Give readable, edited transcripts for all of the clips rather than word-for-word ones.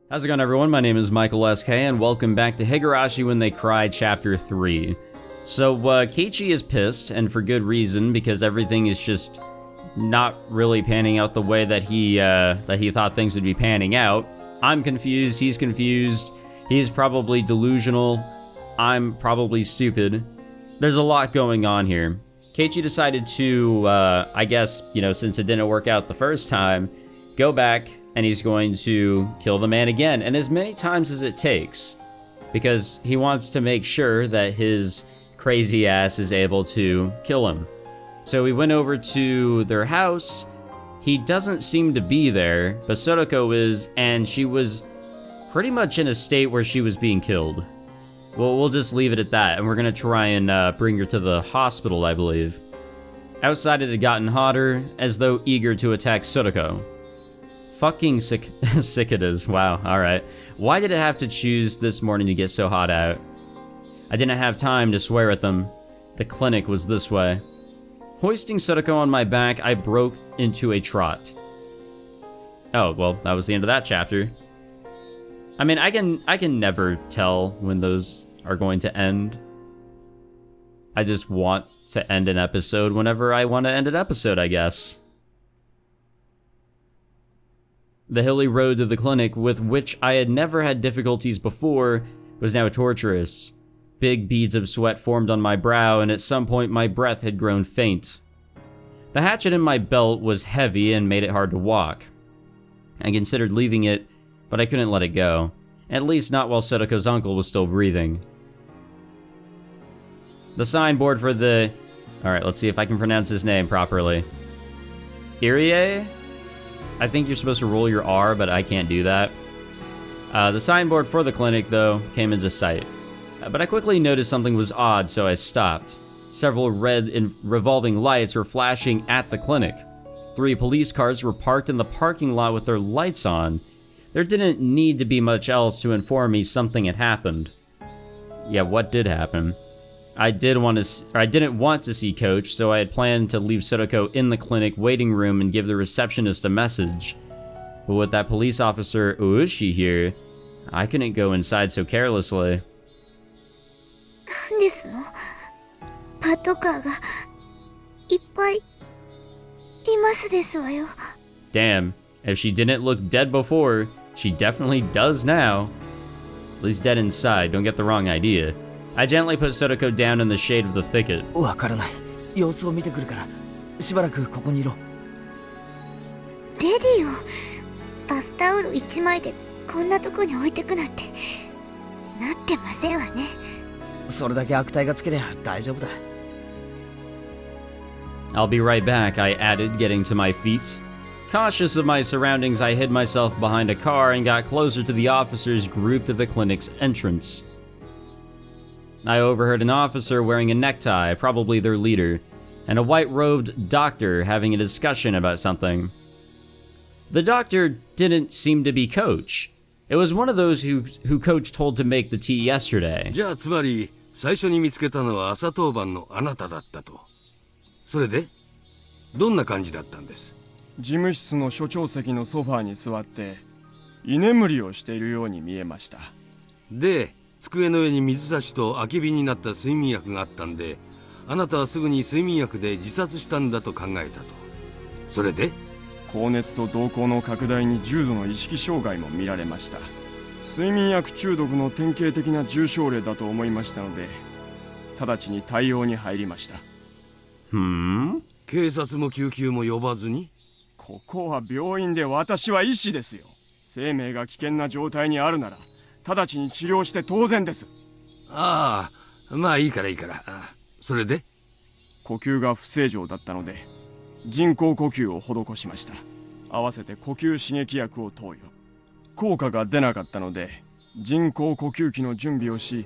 How's it going, everyone? My name is Michael SK, and welcome back to Higurashi When They Cry, Chapter 3. So, Keiichi is pissed, and for good reason, because everything is just not really panning out the way that he thought things would be panning out. I'm confused, he's probably delusional, I'm probably stupid. There's a lot going on here. Keiichi decided to, I guess, since it didn't work out the first time, go back, and he's going to kill the man again, and as many times as it takes, because he wants to make sure that his crazy ass is able to kill him. So he went over to their house. He doesn't seem to be there, but Soroko is, and she was pretty much in a state where she was being killed. Well, we'll just leave it at that, and we're gonna try and bring her to the hospital, I believe. Outside it had gotten hotter, as though eager to attack Soroko. Fucking cicadas, wow, alright. Why did it have to choose this morning to get so hot out? I didn't have time to swear at them. The clinic was this way. Hoisting Soroko on my back, I broke into a trot. Oh, well, that was the end of that chapter. I mean, I can never tell when those are going to end. I just want to end an episode whenever I want to end an episode, I guess. The hilly road to the clinic, with which I had never had difficulties before, was now torturous. Big beads of sweat formed on my brow, and at some point my breath had grown faint. The hatchet in my belt was heavy and made it hard to walk. I considered leaving it, but I couldn't let it go. At least not while Soroko's uncle was still breathing. The signboard for the... Alright, let's see if I can pronounce his name properly. Irie? I think you're supposed to roll your R, but I can't do that. The signboard for the clinic, though, came into sight. But I quickly noticed something was odd, so I stopped. Several red and revolving lights were flashing at the clinic. 3 police cars were parked in the parking lot with their lights on. There didn't need to be much else to inform me something had happened. Yeah, what did happen? I didn't want to see Coach, so I had planned to leave Soroko in the clinic waiting room and give the receptionist a message. But with that police officer Uushi here, I couldn't go inside so carelessly. Damn, if she didn't look dead before, she definitely does now. At least dead inside, don't get the wrong idea. I gently put Soroko down in the shade of the thicket. I'll be right back, I added, getting to my feet. Cautious of my surroundings, I hid myself behind a car and got closer to the officers grouped at the clinic's entrance. I overheard an officer wearing a necktie, probably their leader, and a white-robed doctor having a discussion about something. The doctor didn't seem to be Coach. It was one of those who Coach told to make the tea yesterday. De 机の上に水差しと空き瓶になった睡眠薬があったんで、あなたはすぐに睡眠薬で自殺したんだと考えたと。それで高熱と瞳孔の拡大に重度の意識障害も見られました。睡眠薬中毒の典型的な重症例だと思いましたので、直ちに対応に入りました。警察も救急も呼ばずに？ここは病院で私は医師ですよ。生命が危険な状態にあるなら、直ちに治療して当然です。ああ、まあいいから。それで？呼吸が不正常だったので、人工呼吸を施しました。合わせて呼吸刺激薬を投与。効果が出なかったので、人工呼吸器の準備をし。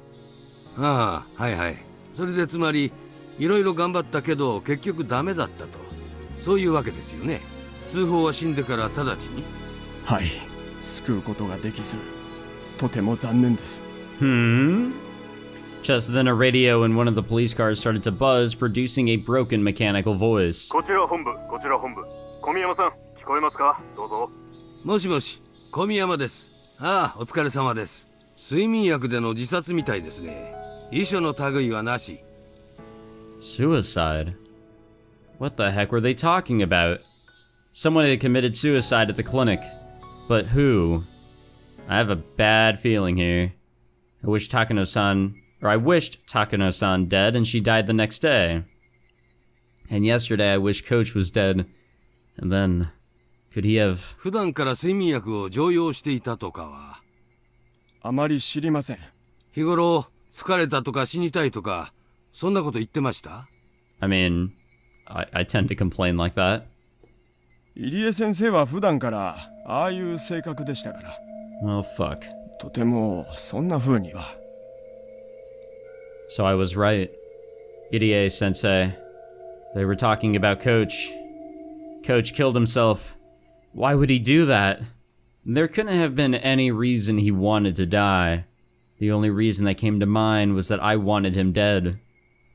ああ、はい。それでつまり、いろいろ頑張ったけど結局ダメだったと。そういうわけですよね。通報は死んでから直ちに？はい、救うことができず、とても残念です。Just then a radio in one of the police cars started to buzz, producing a broken mechanical voice. こちら本部。小宮山さん、聞こえますか？どうぞ。もしもし、小宮山です。ああ、お疲れ様です。睡眠薬での自殺みたいですね。遺書の類はなし。Suicide? What the heck were they talking about? Someone had committed suicide at the clinic. But who? I have a bad feeling here. I wished Takano-san dead and she died the next day. And yesterday I wished Coach was dead. And then, could he have... 普段から睡眠薬を常用していたとかは。あまり知りません。日頃、疲れたとか死にたいとか、そんなこと言ってました？ I mean, I tend to complain like that. 入江先生は普段からああいう性格でしたから。Oh, fuck. とてもそんな風には。So I was right. Irie-sensei. They were talking about Coach. Coach killed himself. Why would he do that? There couldn't have been any reason he wanted to die. The only reason that came to mind was that I wanted him dead.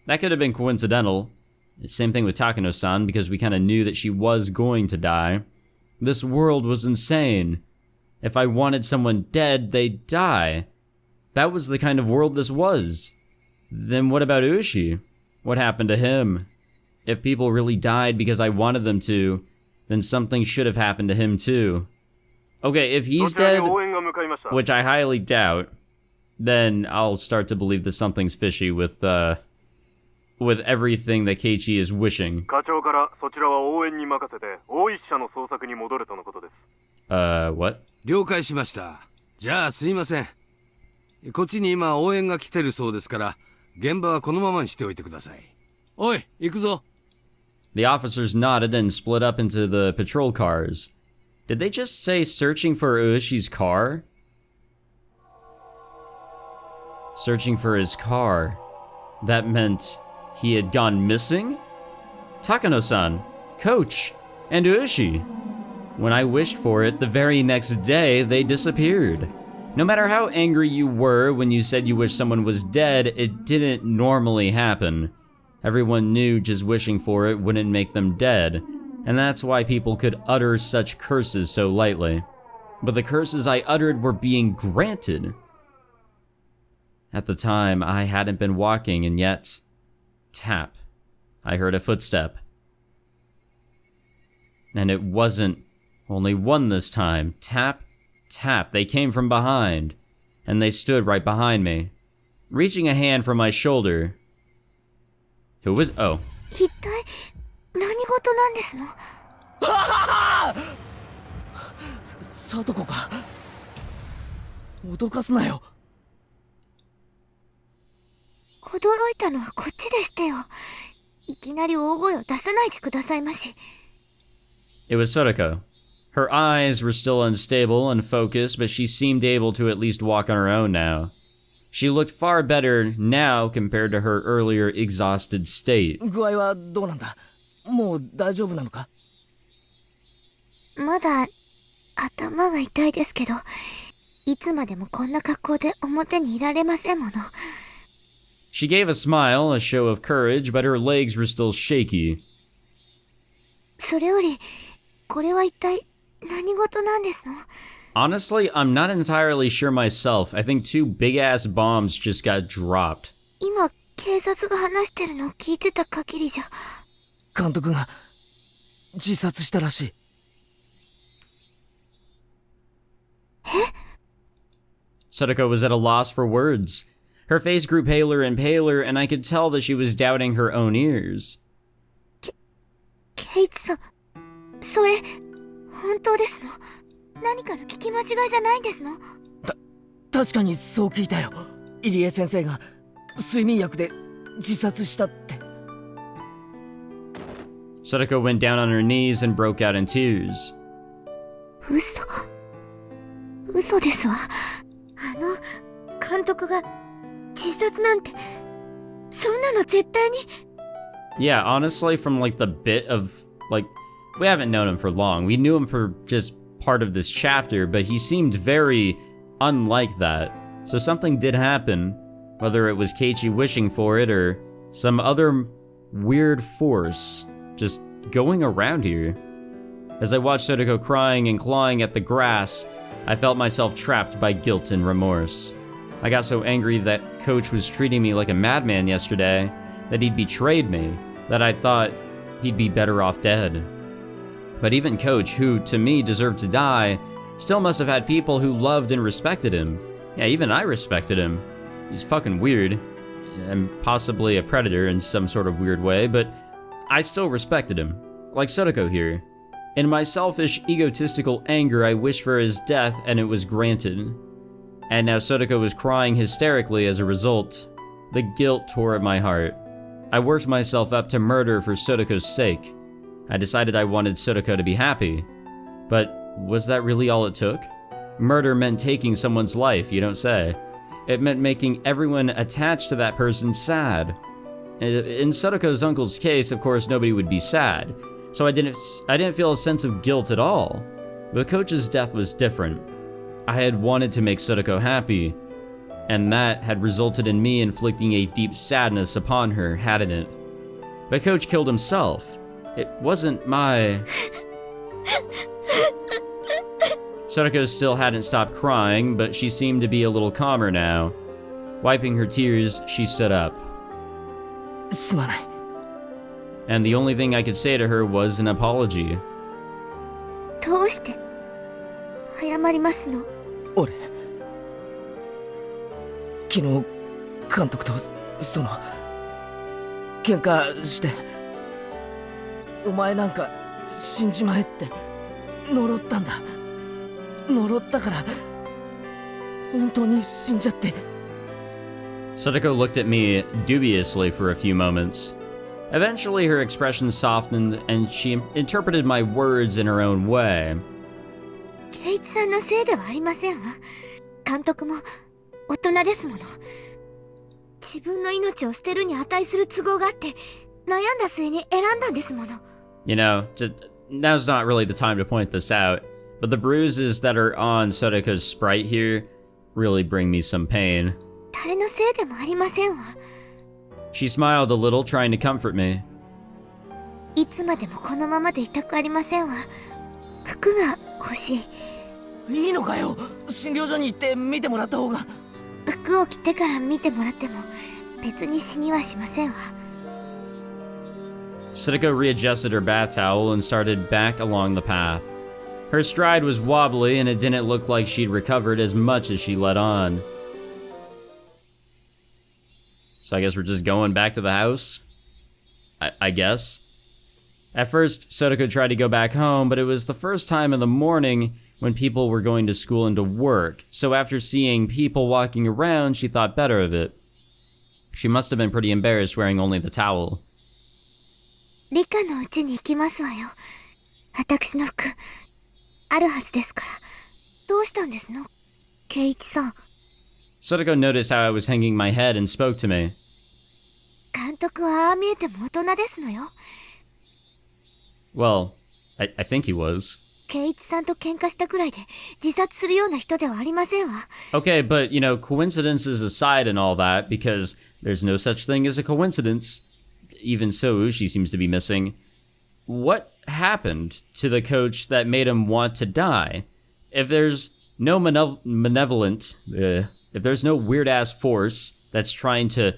That could have been coincidental. Same thing with Takano-san, because we kind of knew that she was going to die. This world was insane. If I wanted someone dead, they'd die. That was the kind of world this was. Then what about Ushi? What happened to him? If people really died because I wanted them to, then something should have happened to him too. Okay, if he's dead, which I highly doubt, then I'll start to believe that something's fishy with everything that Keiichi is wishing. What? 了解しました。じゃあすいません。こっちに今応援が来てるそうですから、現場はこのままにしておいてください。おい、行くぞ。The officers nodded and split up into the patrol cars. Did they just say searching for Ueshi's car? Searching for his car. That meant he had gone missing? Takano-san, Coach, and Ueshi. When I wished for it, the very next day, they disappeared. No matter how angry you were when you said you wished someone was dead, it didn't normally happen. Everyone knew just wishing for it wouldn't make them dead, and that's why people could utter such curses so lightly. But the curses I uttered were being granted. At the time, I hadn't been walking, and yet... Tap. I heard a footstep. And it wasn't only one this time. Tap, tap. They came from behind, and they stood right behind me, reaching a hand for my shoulder. Who was... Oh. 一体何事なんですの？さとこか。脅かすなよ。驚いたのはこっちでしてよ。いきなり大声を出さないでくださいまし。It was Soroko. Her eyes were still unstable and focused, but she seemed able to at least walk on her own now. She looked far better now compared to her earlier exhausted state. 具合はどうなんだ？もう大丈夫なのか？まだ頭が痛いですけど、いつまでもこんな格好で表にいられませんもの。She gave a smile, a show of courage, but her legs were still shaky. それより、これは一体何事なんですの？ Honestly, I'm not entirely sure myself. I think 2 big-ass bombs just got dropped. 今、警察が話してるのを聞いてた限りじゃ。監督が自殺したらしい。Sadako was at a loss for words. Her face grew paler and paler, and I could tell that she was doubting her own ears. ケイチさん、それ、本当ですの？何かの聞き間違いじゃないんですの？確かにそう聞いたよ。入江先生が睡眠薬で自殺したって。Sadako went down on her knees and broke out in tears. 嘘ですわ。監督が自殺なんて、そんなの絶対に。Yeah, honestly, from like the bit of, like, we haven't known him for long. We knew him for just part of this chapter, but he seemed very unlike that. So something did happen, whether it was Keiichi wishing for it or some other weird force just going around here. As I watched Sadako crying and clawing at the grass, I felt myself trapped by guilt and remorse. I got so angry that Coach was treating me like a madman yesterday, that he'd betrayed me, that I thought he'd be better off dead. But even Coach, who to me deserved to die, still must have had people who loved and respected him. Yeah, even I respected him. He's fucking weird, and possibly a predator in some sort of weird way, but I still respected him. Like Sotoko here. In my selfish, egotistical anger, I wished for his death and it was granted. And now Sotoko was crying hysterically as a result. The guilt tore at my heart. I worked myself up to murder for Sotoko's sake. I decided I wanted Sotoko to be happy. But was that really all it took? Murder meant taking someone's life, you don't say. It meant making everyone attached to that person sad. In Sotoko's uncle's case, of course, nobody would be sad. So I didn't feel a sense of guilt at all. But Coach's death was different. I had wanted to make Sotoko happy, and that had resulted in me inflicting a deep sadness upon her, hadn't it? But Coach killed himself. It wasn't my... Sotoko still hadn't stopped crying, but she seemed to be a little calmer now. Wiping her tears, she stood up. すまない。 And the only thing I could say to her was an apology. どうして謝りますの？俺昨日監督と喧嘩してお前なんか死んじまえって呪ったんだ。呪ったから本当に死んじゃって。 Sotoko looked at me dubiously for a few moments. Eventually, her expression softened, and she interpreted my words in her own way. 圭一さんのせいではありませんわ。監督も大人ですもの。自分の命を捨てるに値する都合があって悩んだ末に選んだんですもの。You know, now's not really the time to point this out, but the bruises that are on Sotoko's sprite here really bring me some pain. 誰のせいでもありませんわ。 She smiled a little, trying to comfort me. いつまでもこのままでいたくありませんわ。服が欲しい。いいのかよ。診療所に行って見てもらった方が。服を着てから見てもらっても別に死にはしませんわ。 Sotoko readjusted her bath towel and started back along the path. Her stride was wobbly, and it didn't look like she'd recovered as much as she let on. So I guess we're just going back to the house? I guess. At first, Sotoko tried to go back home, but it was the first time in the morning when people were going to school and to work, so after seeing people walking around, she thought better of it. She must have been pretty embarrassed wearing only the towel. 理科のうちに行きますわよ。私の服、あるはずですから。どうしたんですの？圭一さん。 Sotoko noticed how I was hanging my head and spoke to me. 監督はああ見えても大人ですのよ。 Well, I think he was. 圭一さんと喧嘩したくらいで自殺するような人ではありませんわ。 Okay, but, you know, coincidences aside and all that, because there's no such thing as a coincidence. Even so, Ushi seems to be missing. What happened to the coach that made him want to die? If there's no if there's no weird-ass force that's trying to,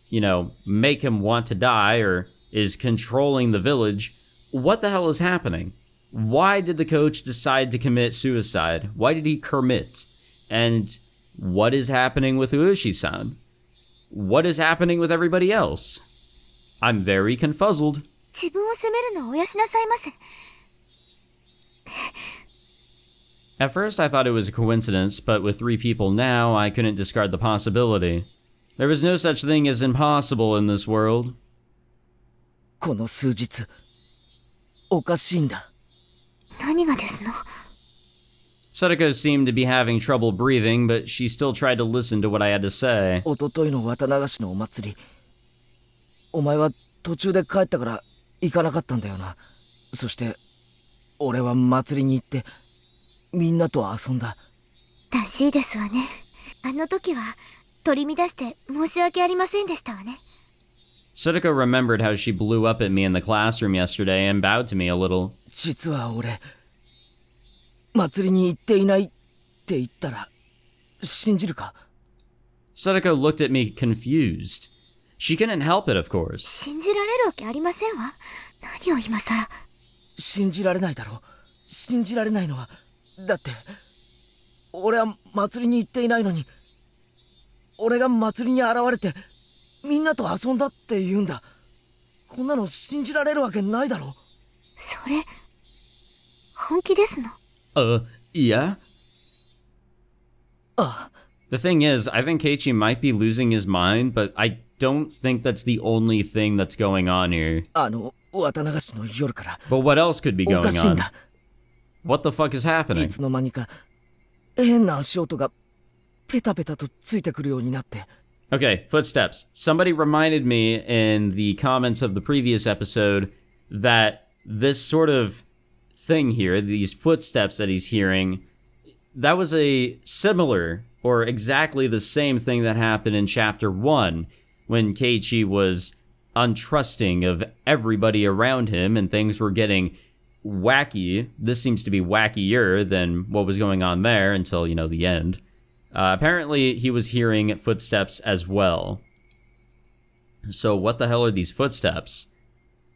you know, make him want to die or is controlling the village, what the hell is happening? Why did the coach decide to commit suicide? Why did he commit? And what is happening with Ueshi-san? What is happening with everybody else? I'm very confuzzled. 自分を責めるのをおやしなさいませ。 At first, I thought it was a coincidence, but with 3 people now, I couldn't discard the possibility. There was no such thing as impossible in this world. この数日おかしいんだ。何がですの？ Sotoko seemed to be having trouble breathing, but she still tried to listen to what I had to say. おとといの綿流しのお祭り。お前は途中で帰ったから行かなかったんだよな。そして俺は祭りに行ってみんなと遊んだ。らしいですわね。あの時は取り乱して申し訳ありませんでしたわね。 Sotoko remembered how she blew up at me in the classroom yesterday and bowed to me a little. 実は俺祭りに行っていないって言ったら信じるか？ Sadako looked at me confused. She couldn't help it, of course. 信じられるわけありませんわ。何を今さら。信じられないだろ。信じられないのは、だって俺は祭りに行っていないのに、俺が祭りに現れてみんなと遊んだって言うんだ。こんなの信じられるわけないだろ。それ本気ですの？ Yeah? ああ、 The thing is, I think Keiichi might be losing his mind, but I don't think that's the only thing that's going on here. 綿流しの夜から But what else could be お going かしいん on? だ。 What the fuck is い happening? つの間にか変な足音がペタペタとついてくるようになって。 Okay, footsteps. Somebody reminded me in the comments of the previous episode that this sort of thing here, these footsteps that he's hearing, that was a similar or exactly the same thing that happened in Chapter 1 when Keiichi was untrusting of everybody around him and things were getting wacky. This seems to be wackier than what was going on there until, the end. Apparently, he was hearing footsteps as well. So what the hell are these footsteps?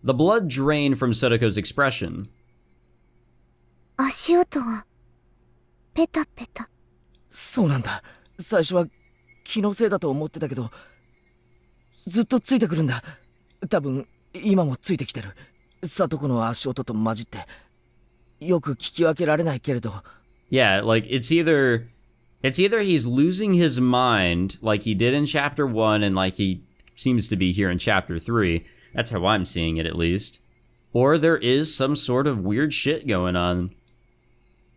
The blood drained from Sodako's expression. 足音がペタペタ。そうなんだ。最初は気のせいだと思ってたけど、ずっとついてくるんだ。多分今もついてきてる。里子の足音と混じってよく聞き分けられないけれど。 Yeah, like it's either he's losing his mind like he did in Chapter 1 and like he seems to be here in Chapter 3. That's how I'm seeing it, at least. Or there is some sort of weird shit going on.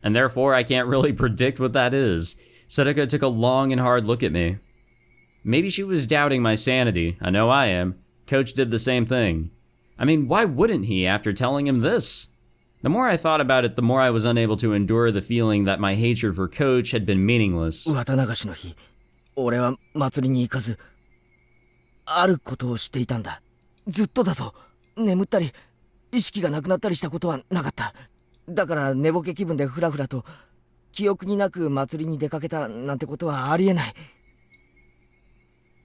And therefore, I can't really predict what that is. Sadako took a long and hard look at me. Maybe she was doubting my sanity. I know I am. Coach did the same thing. I mean, why wouldn't he after telling him this? The more I thought about it, the more I was unable to endure the feeling that my hatred for Coach had been meaningless. 綿流しの日、俺は祭りに行かず、あることをしていたんだ。ずっとだぞ。眠ったり、意識がなくなったりしたことはなかった。だから寝ぼけ気分でフラフラと、記憶になく祭りに出かけたなんてことはありえない。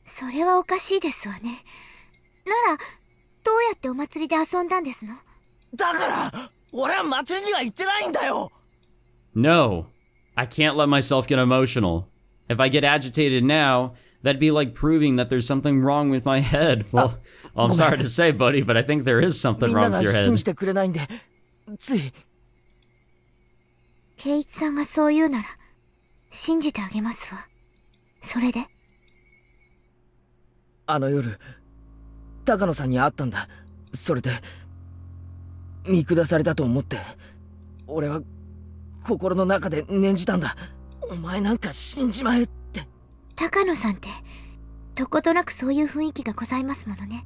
それはおかしいですわね。ならどうやってお祭りで遊んだんですの？だから俺は祭りには行ってないんだよ。 No, I can't let myself get emotional. If I get agitated now, that'd be like proving that there's something wrong with my head. Well, I'm sorry to say, buddy, but I think there is something みんな wrong が with your 信 head. じてくれないんで、つい。圭一さんがそう言うなら信じてあげますわ。それで？あの夜、高野さんに会ったんだ。それで見下されたと思って、俺は心の中で念じたんだ。お前なんか死んじまえって。高野さんってどことなくそういう雰囲気がございますものね。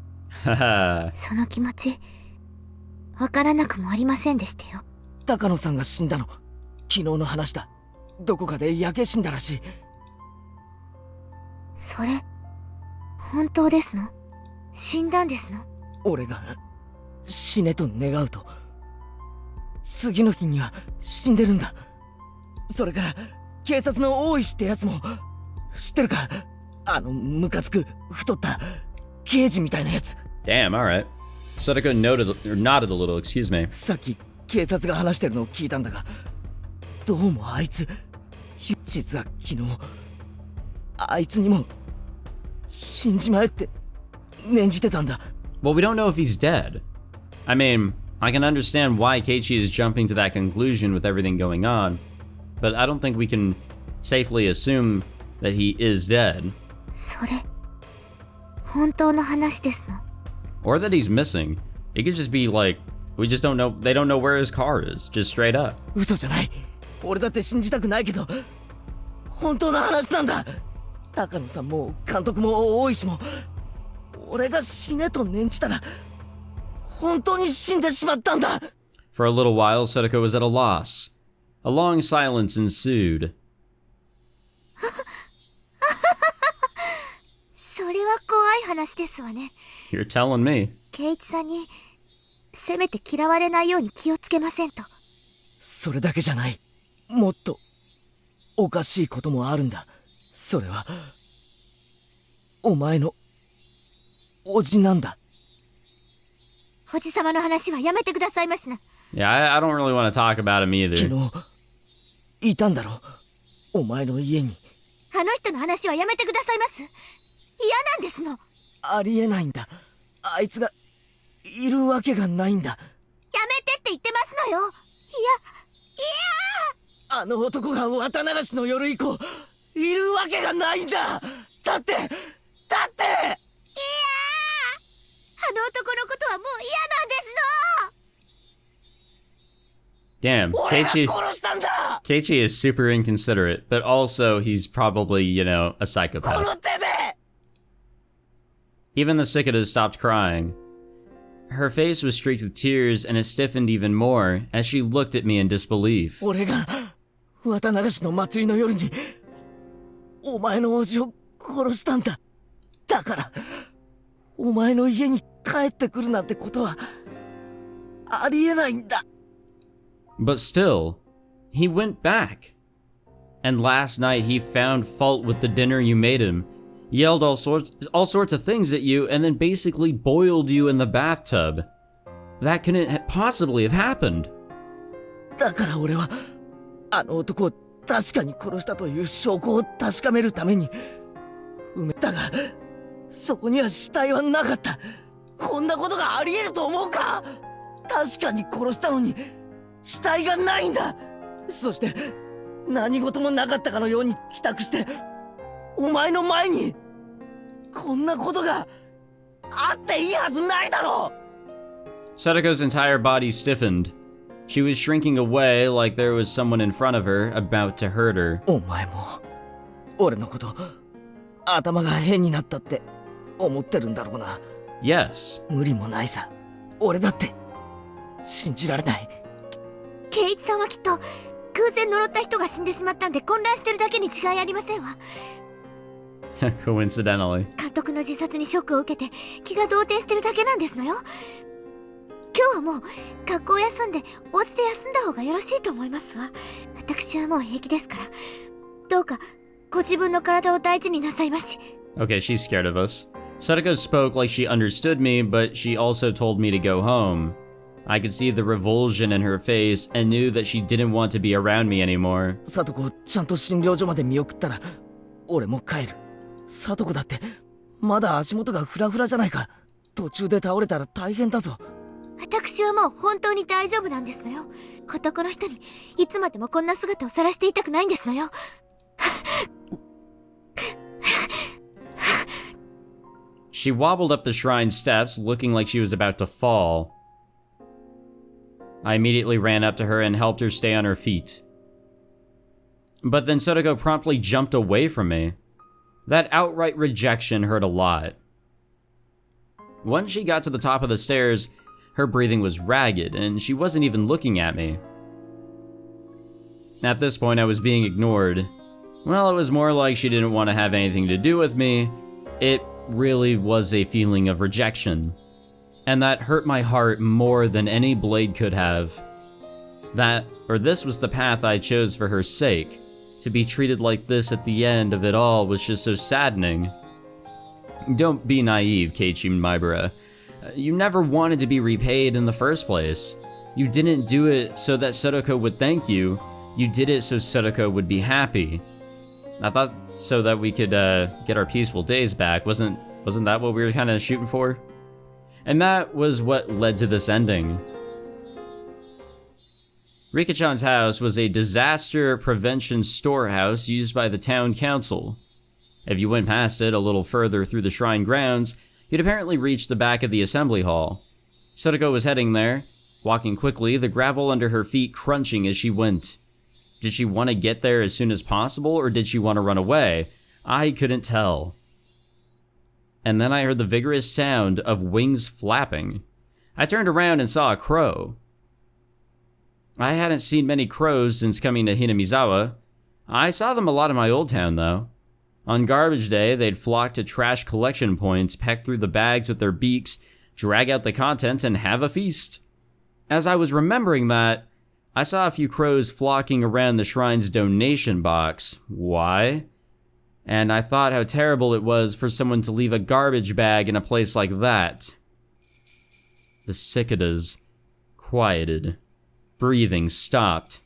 その気持ちわからなくもありませんでしたよ。高野さんが死んだの昨日の話だ。どこかで焼け死んだらしい。それ本当ですの？死んだんですの？俺が死ねと願うと次の日には死んでるんだ。それから警察の大石ってやつも知ってるか？ムカつく太った刑事みたいなやつ。 Damn, alright. Sadako nodded a little, excuse me. さっき警察が話してるのを聞いたんだが、どうもあいつ実は昨日あいつにも死んじまえって念じてたんだ。 Well, we don't know if he's dead. I mean, I can understand why Keiichi is jumping to that conclusion with everything going on, but I don't think we can safely assume that he is dead. それ本当の話ですの？ Or that he's missing. It could just be like, we just don't know, they don't know where his car is, just straight up. 嘘じゃない。俺だって信じたくないけど本当の話なんだ。高野さんも監督も大石も俺が死ねと念じたら本当に死んでしまったんだ。 For a little while, Sadako was at a loss. A long silence ensued. それは怖い話ですわね。 You're telling me. 圭一さんにせめて嫌われないように気をつけませんと。それだけじゃない。もっとおかしいこともあるんだ。それはお前のおじなんだ。おじさまの話はやめてくださいましな。 Yeah, I don't really want to talk about him either. 昨日いたんだろ、お前の家に。あの人の話はやめてくださいます。嫌なんですの。ありえないんだ。あいつがいるわけがないんだ。やめてって言ってますのよ。いやあの男が綿流しの夜以降いるわけがないんだ。だってあの男のことはもう嫌なんですの。 Damn, 俺が Keiichi 殺したんだ。 Keiichi is super inconsiderate, but also he's probably, a こ psychopath. の手で。 Even the cicadas stopped crying. Her face was streaked with tears, and it stiffened even more as she looked at me in disbelief. 俺が綿流しの祭りの夜にお前のおじを殺したんだ。だからお前の家に帰ってくるなんてことはありえないんだ。 But still, he went back. And last night he found fault with the dinner you made him, yelled all sorts of things at you, and then basically boiled you in the bathtub. That couldn't possibly have happened. だから俺はあの男を確かに殺したという証拠を確かめるために埋めたが、そこには死体はなかった。こんなことがあり得ると思うか。確かに殺したのに死体がないんだ。そして何事もなかったかのように帰宅してお前の前に。こんなことがあっていいはずないだろう。 Sadako's entire body stiffened. She was shrinking away like there was someone in front of her about to hurt her. お前も俺のこと頭が変になったって思ってるんだろうな。 Yes. 無理もないさ。俺だって信じられない。圭一さんはきっと偶然呪った人が死んでしまったんで混乱してるだけに違いありませんわ。 Coincidentally. 監督の自殺にショックを受けて気が動転してるだけなんですのよ。今日はもう学校を休んでお家で休んだ方がよろしいと思いますわ。私はもう平気ですから、どうかご自分の体を大事になさいまし。 Okay, she's scared of us. Sadako spoke like she understood me, but she also told me to go home. I could see the revulsion in her face and knew that she didn't want to be around me anymore. サトコをちゃんと診療所まで見送ったら俺も帰る。サトコだってまだ足元がフラフラじゃないか。途中で倒れたら大変だぞ。私はもう本当に大丈夫なんですのよ。男の人にいつまでもこんな姿を晒していたくないんですのよ。She wobbled up the shrine steps, looking like she was about to fall. I immediately ran up to her and helped her stay on her feet. But then Sadako promptly jumped away from me. That outright rejection hurt a lot. Once she got to the top of the stairs, her breathing was ragged, and she wasn't even looking at me. At this point, I was being ignored. Well, it was more like she didn't want to have anything to do with me. It really was a feeling of rejection. And that hurt my heart more than any blade could have. This was the path I chose for her sake. To be treated like this at the end of it all was just so saddening. Don't be naive, Keiichi Maibara. You never wanted to be repaid in the first place. You didn't do it so that Sadako would thank you. You did it so Sadako would be happy. I thought so that we could get our peaceful days back. Wasn't that what we were kind of shooting for? And that was what led to this ending. Rika-chan's house was a disaster prevention storehouse used by the town council. If you went past it a little further through the shrine grounds, you'd apparently reach the back of the assembly hall. Sadako was heading there, walking quickly, the gravel under her feet crunching as she went. Did she want to get there as soon as possible, or did she want to run away? I couldn't tell. And then I heard the vigorous sound of wings flapping. I turned around and saw a crow. I hadn't seen many crows since coming to Hinamizawa. I saw them a lot in my old town, though. On garbage day, they'd flock to trash collection points, peck through the bags with their beaks, drag out the contents, and have a feast. As I was remembering that, I saw a few crows flocking around the shrine's donation box. Why? And I thought how terrible it was for someone to leave a garbage bag in a place like that. The cicadas quieted. Breathing stopped.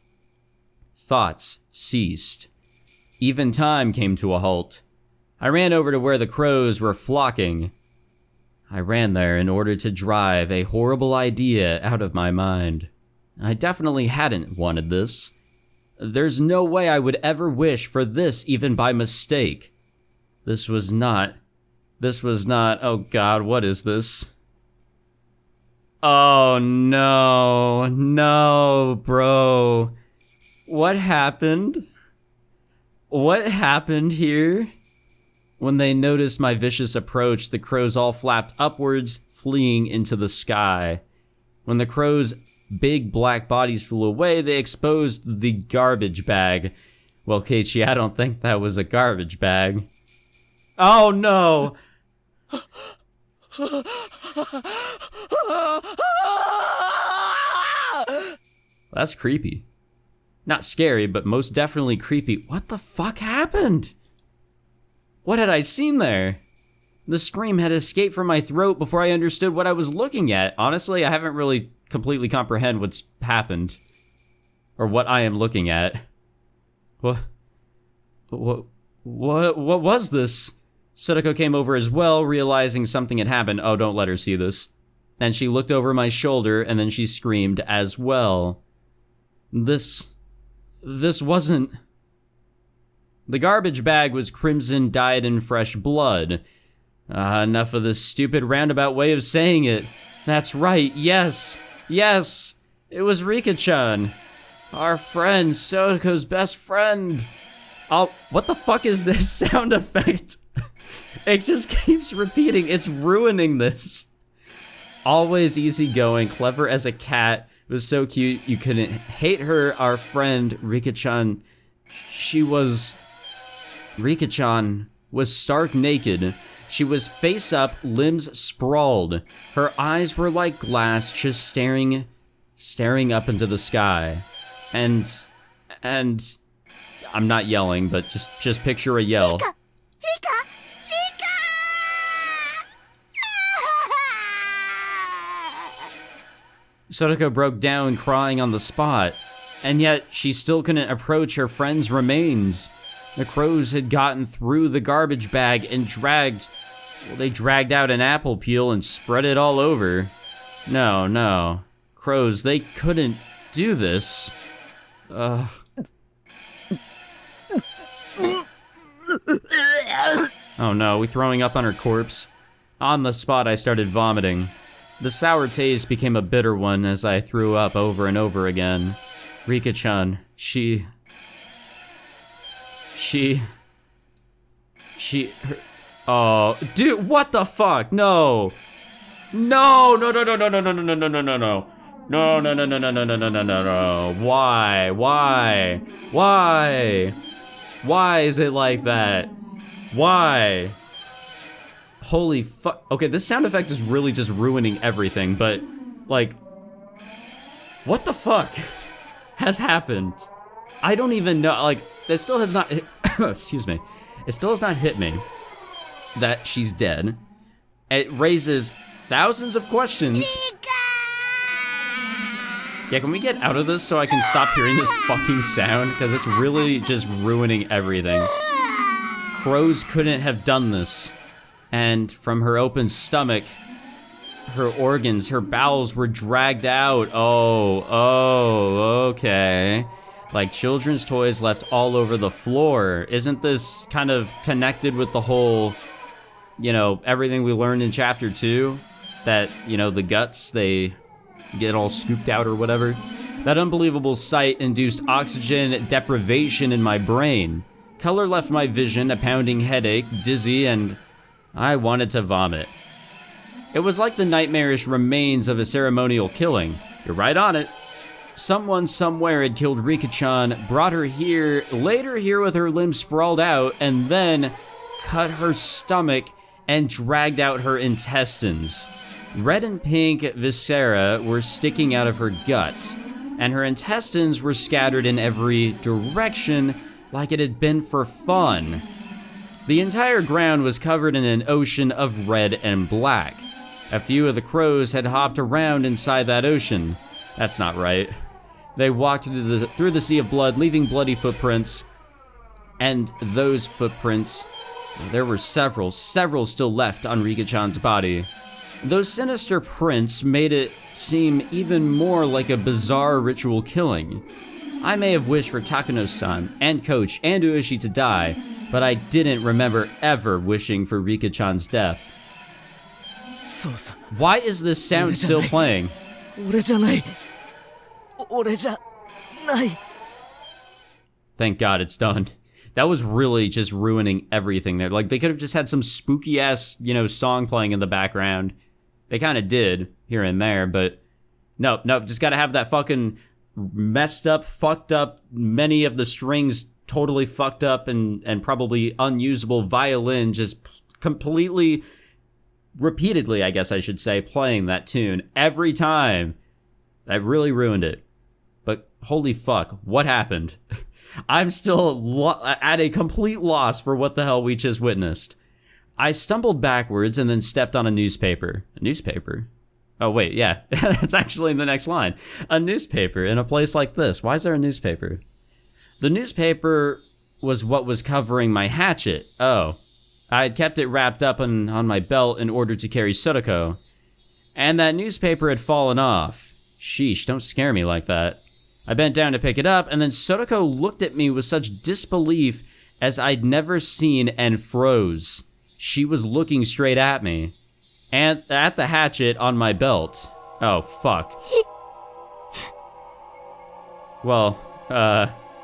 Thoughts ceased. Even time came to a halt. I ran over to where the crows were flocking. I ran there in order to drive a horrible idea out of my mind. I definitely hadn't wanted this. There's no way I would ever wish for this even by mistake. This was not, oh God, what is this? Oh no, bro. What happened? What happened here? When they noticed my vicious approach, the crows all flapped upwards, fleeing into the sky. When the crows' big black bodies flew away, they exposed the garbage bag. Well, Keiichi, I don't think that was a garbage bag. Oh no! That's creepy. Not scary, but most definitely creepy. What the fuck happened? What had I seen there? The scream had escaped from my throat before I understood what I was looking at. Honestly, I haven't really completely comprehend what's happened. Or what I am looking at. What was this? Sadako came over as well, realizing something had happened. Oh, don't let her see this. And she looked over my shoulder, and then she screamed as well. This wasn't... The garbage bag was crimson dyed in fresh blood. Enough of this stupid roundabout way of saying it. That's right, yes, it was Rika-chan. Our friend, Sadako's best friend. Oh, what the fuck is this sound effect? It just keeps repeating, it's ruining this. Always easygoing, clever as a cat. It was so cute, you couldn't hate her. Our friend, Rika-chan, Rika-chan was stark naked. She was face up, limbs sprawled. Her eyes were like glass, just staring up into the sky. And I'm not yelling, but just picture a yell. Rika! Sadako broke down crying on the spot, and yet she still couldn't approach her friend's remains. The crows had gotten through the garbage bag and they dragged out an apple peel and spread it all over. No. Crows, they couldn't do this. Oh no, we throwing up on her corpse? On the spot, I started vomiting. The sour taste became a bitter one as I threw up over and over again. Rika-chan, oh, dude, what the fuck? No. No. Why is it like that? Why? Holy fuck. Okay, this sound effect is really just ruining everything, but, like, what the fuck has happened? I don't even know, like, it still has not, excuse me. It still has not hit me that she's dead. It raises thousands of questions. Yeah, can we get out of this so I can stop hearing this fucking sound? Because it's really just ruining everything. Crows couldn't have done this. And from her open stomach, her organs, her bowels were dragged out. Oh, okay. Like children's toys left all over the floor. Isn't this kind of connected with the whole, everything we learned in chapter 2? That, the guts, they get all scooped out or whatever. That unbelievable sight induced oxygen deprivation in my brain. Color left my vision, a pounding headache, dizzy, and I wanted to vomit. It was like the nightmarish remains of a ceremonial killing. You're right on it. Someone somewhere had killed Rika-chan, brought her here, laid her here with her limbs sprawled out, and then cut her stomach and dragged out her intestines. Red and pink viscera were sticking out of her gut. and her intestines were scattered in every direction like it had been for fun. The entire ground was covered in an ocean of red and black. A few of the crows had hopped around inside that ocean. That's not right. They walked through the sea of blood, leaving bloody footprints. And those footprints, there were several still left on Rika-chan's body. Those sinister prints made it seem even more like a bizarre ritual killing. I may have wished for Takano-san and Coach and Ueshi to die, but I didn't remember ever wishing for Rika-chan's death. Why is this sound still playing? Thank God it's done. That was really just ruining everything there. Like, they could have just had some spooky ass, song playing in the background. They kind of did here and there, but no, just gotta have that fucking messed up, fucked up, many of the strings totally fucked up and probably unusable violin just completely, repeatedly, I guess I should say, playing that tune every time. That really ruined it. But holy fuck, what happened? I'm still at a complete loss for what the hell we just witnessed. I stumbled backwards and then stepped on a newspaper. A newspaper? Oh, wait, yeah. That's actually in the next line. A newspaper in a place like this. Why is there a newspaper? The newspaper was what was covering my hatchet. Oh. I had kept it wrapped up on my belt in order to carry Sotoko. And that newspaper had fallen off. Sheesh, don't scare me like that. I bent down to pick it up, and then Sotoko looked at me with such disbelief as I'd never seen and froze. She was looking straight at me. And at the hatchet on my belt. Oh, fuck. Well,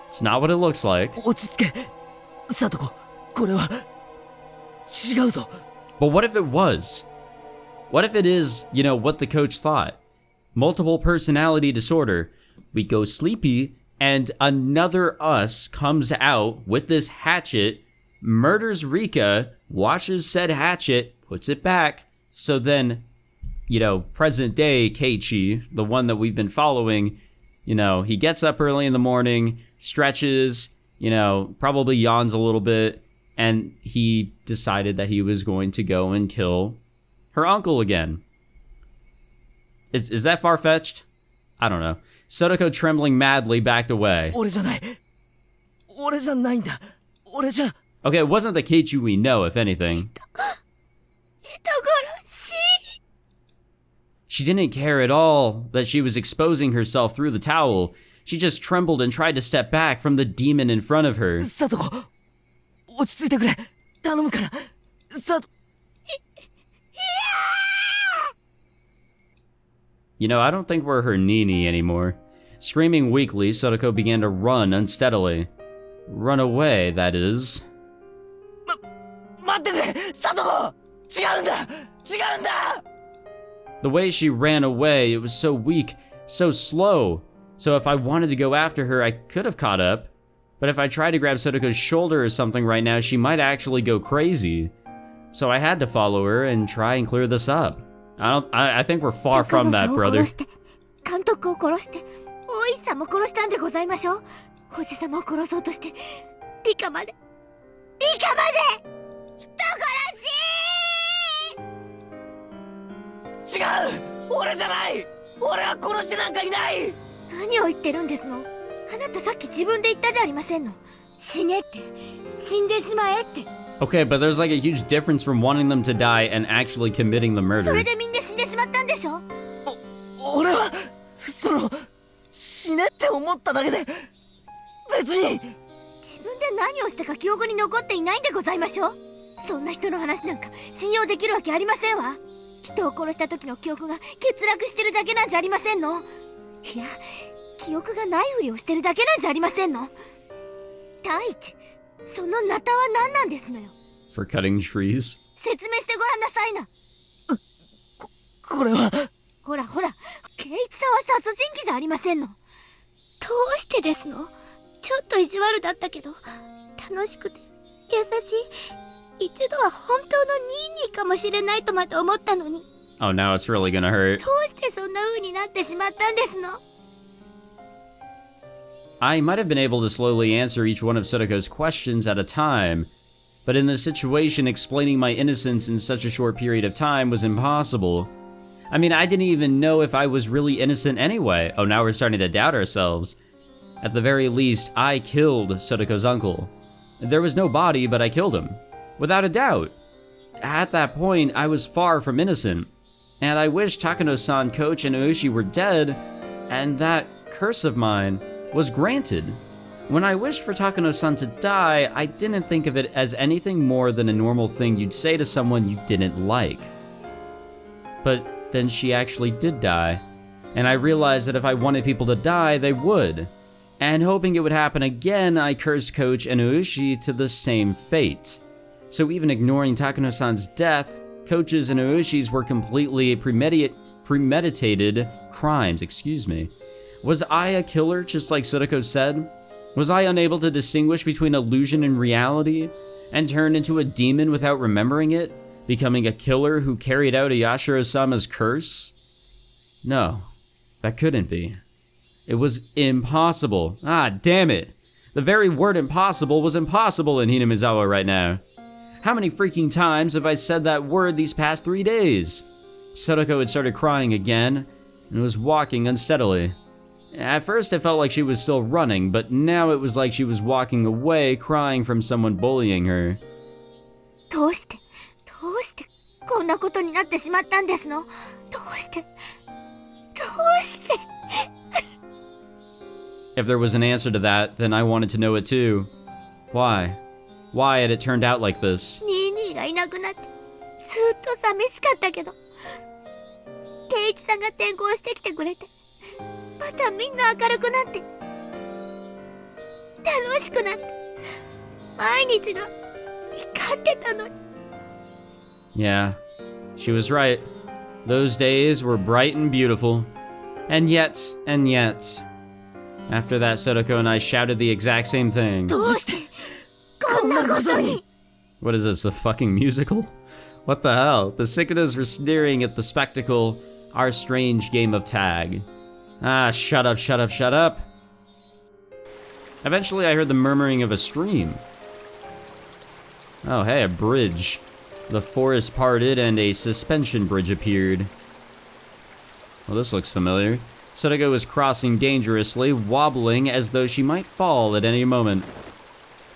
it's not what it looks like. But what if it was? What if it is, what the coach thought? Multiple personality disorder. We go sleepy, and another us comes out with this hatchet, murders Rika, washes said hatchet, puts it back. So then, present day Keiichi, the one that we've been following, he gets up early in the morning, stretches, probably yawns a little bit, and he decided that he was going to go and kill her uncle again. Is that far-fetched? I don't know. Sotoko, trembling madly, backed away. Okay, it wasn't the Keiichi we know, if anything. She didn't care at all that she was exposing herself through the towel. She just trembled and tried to step back from the demon in front of her. I don't think we're her Nini anymore. Screaming weakly, Sotoko began to run unsteadily. Run away, that is. The way she ran away, it was so weak, so slow. So if I wanted to go after her, I could have caught up. But if I tried to grab Sotoko's shoulder or something right now, she might actually go crazy. So I had to follow her and try and clear this up. I think we're far from that, brother. Okay, but there's like a huge difference from wanting them to die and actually committing the murder. For cutting trees? Oh, now it's really gonna hurt. I might have been able to slowly answer each one of Sotoko's questions at a time, but in this situation, explaining my innocence in such a short period of time was impossible. I mean, I didn't even know if I was really innocent anyway. Oh, now we're starting to doubt ourselves. At the very least, I killed Sotoko's uncle. There was no body, but I killed him. Without a doubt. At that point, I was far from innocent. And I wish Takano-san, Coach, and Ueshi were dead, and that curse of mine was granted. When I wished for Takano-san to die, I didn't think of it as anything more than a normal thing you'd say to someone you didn't like. But then she actually did die, and I realized that if I wanted people to die, they would. And hoping it would happen again, I cursed Coach and Ueshi to the same fate. So even ignoring Takano-san's death, Coach's and Ueshi's were completely premeditated crimes, Was I a killer, just like Sotoko said? Was I unable to distinguish between illusion and reality, and turned into a demon without remembering it, becoming a killer who carried out Yashiro-sama's curse? No, that couldn't be. It was impossible. Ah, damn it. The very word impossible was impossible in Hinamizawa right now. How many freaking times have I said that word these past 3 days? Sotoko had started crying again, and was walking unsteadily. At first, it felt like she was still running, but now it was like she was walking away, crying from someone bullying her. どうしてこんなことになってしまったんですの？どうして If there was an answer to that, then I wanted to know it too. Why? Why had it turned out like this? ニーがいなくなってずっと寂しかったけど、圭一さんが転校してきてくれて、またみんな明るくなって、楽しくなって、毎日が光ってたのに。Yeah, she was right. Those days were bright and beautiful. And yet, after that, Sotoko and I shouted the exact same thing. どうしてこんなことに。 What is this, a fucking musical? What the hell? The cicadas were sneering at the spectacle, our strange game of tag. Ah, shut up. Eventually, I heard the murmuring of a stream. Oh, hey, a bridge. The forest parted and a suspension bridge appeared. Well, this looks familiar. Sotoko was crossing dangerously, wobbling as though she might fall at any moment.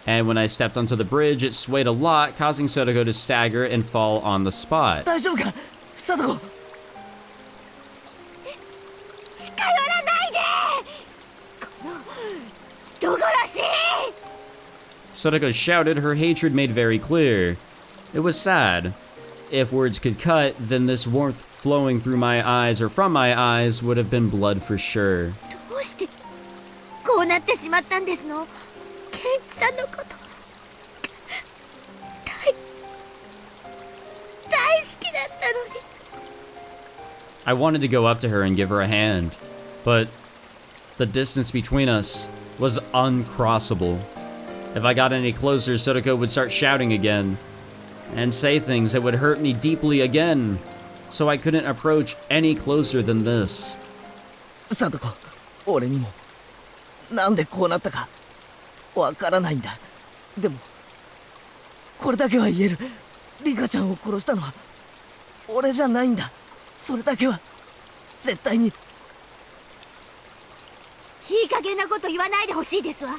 And when I stepped onto the bridge, it swayed a lot, causing Sotoko to stagger and fall on the spot. 大丈夫か、貞子。近寄らないで。この人殺し。 Sotoko shouted, her hatred made very clear. It was sad. If words could cut, then this warmth flowing through my eyes or from my eyes would have been blood for sure. どうしてこうなってしまったんですの？ケンチさんのこと大好きだったのに。 I wanted to go up to her and give her a hand, but the distance between us was uncrossable. If I got any closer, Sotoko would start shouting again, and say things that would hurt me deeply again, so I couldn't approach any closer than this. 貞子、俺にもなんでこうなったかわからないんだ。でもこれだけは言える。リカちゃんを殺したのは俺じゃないんだ。それだけは絶対に。いい加減なこと言わないでほしいですわ。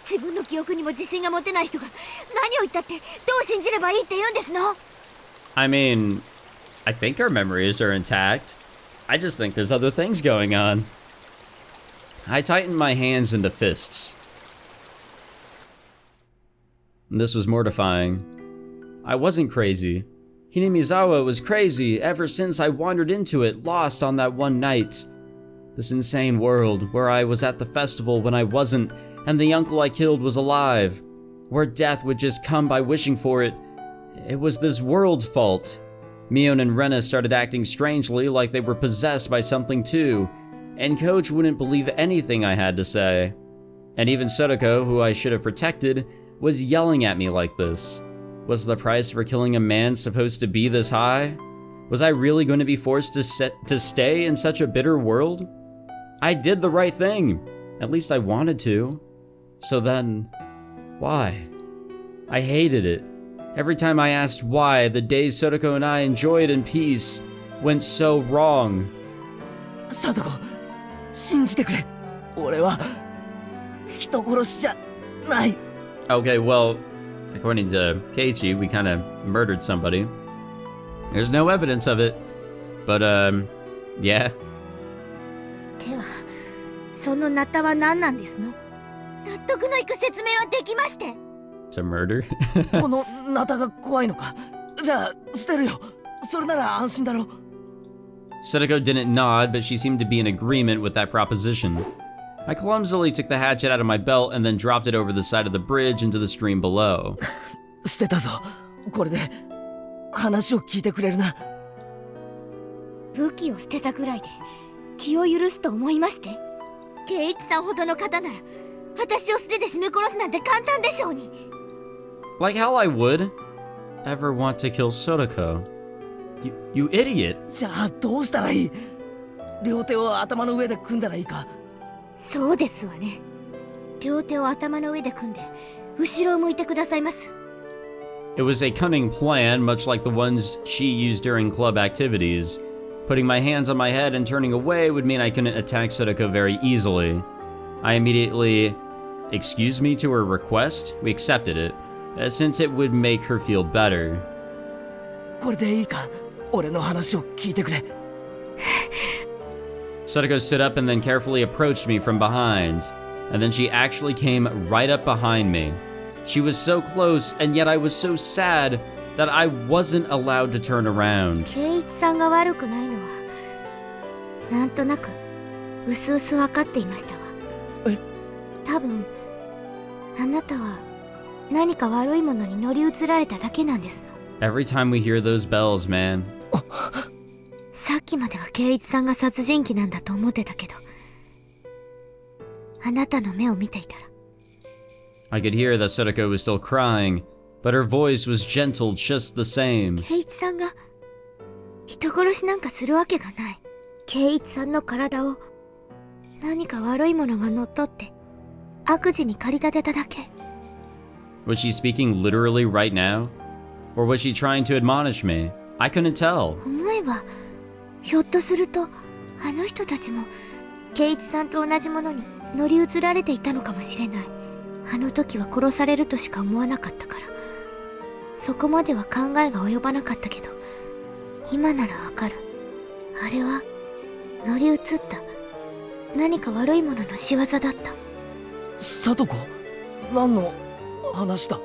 自分の記憶にも自信が持てない人が何を言ったってどう信じればいいって言うんですの？ I mean, I think our memories are intact. I just think there's other things going on. I tightened my hands into fists. This was mortifying. I wasn't crazy. Hinamizawa was crazy ever since I wandered into it, lost on that one night. This insane world where I was at the festival when I wasn't, and the uncle I killed was alive. Where death would just come by wishing for it. It was this world's fault. Mion and Rena started acting strangely, like they were possessed by something too, and Coach wouldn't believe anything I had to say. And even Sotoko, who I should have protected, was yelling at me like this. Was the price for killing a man supposed to be this high? Was I really going to be forced to stay in such a bitter world? I did the right thing. At least I wanted to. So then, why? I hated it. Every time I asked why, the days Sotoko and I enjoyed in peace went so wrong. サトコ、信じてくれ。俺は人殺しじゃない。 Okay, well, according to Keiichi, we kind of murdered somebody. There's no evidence of it, but, yeah. では、そのナタは何なんですの？納得のいく説明はできまして。To murder? このナタが怖いのか。じゃあ捨てるよ。それなら安心だろ。 Sotoko didn't nod, but she seemed to be in agreement with that proposition. I clumsily took the hatchet out of my belt and then dropped it over the side of the bridge into the stream below. 捨てたぞ。これで話を聞いてくれるな。武器を捨てたぐらいで気を許すと思いまして。圭一さんほどの方なら私を素手で絞め殺すなんて簡単でしょうに。 Like how I would ever want to kill Sotoko. You idiot. じゃあどうしたらいい？両手を頭の上で組んだらいいか？そうですわね。両手を頭の上で組んで後ろを向いてくださいます。 It was a cunning plan, much like the ones she used during club activities. Putting my hands on my head and turning away would mean I couldn't attack Sotoko very easily. I immediately excused me to her request. We accepted it, since it would make her feel better. これでいいか？俺の話を聞いてくれ。 Sotoko stood up and then carefully approached me from behind. And then she actually came right up behind me. She was so close, and yet I was so sad that I wasn't allowed to turn around. 圭一さんが悪くないのはなんとなくうすうす分かっていましたわ。え？多分あなたは何か悪いものに乗り移られただけなんですの。 Every time we hear those bells, man. さっきまでは圭一さんが殺人鬼なんだと思ってたけど、あなたの目を見ていたら。 I could hear that Sotoko was still crying, but her voice was gentle just the same. 圭一さんが人殺しなんかするわけがない。圭一さんの体を何か悪いものが乗っ取って悪事に駆り立てただけ。 Was she speaking literally right now? Or was she trying to admonish me? I couldn't tell. 思えばひょっとするとあの人たちも圭一さんと同じものに乗り移られていたのかもしれない。あの時は殺されるとしか思わなかったから、そこまでは考えが及ばなかったけど、今ならわかる。あれは乗り移った何か悪いものの仕業だった。サトコ、何の話だ？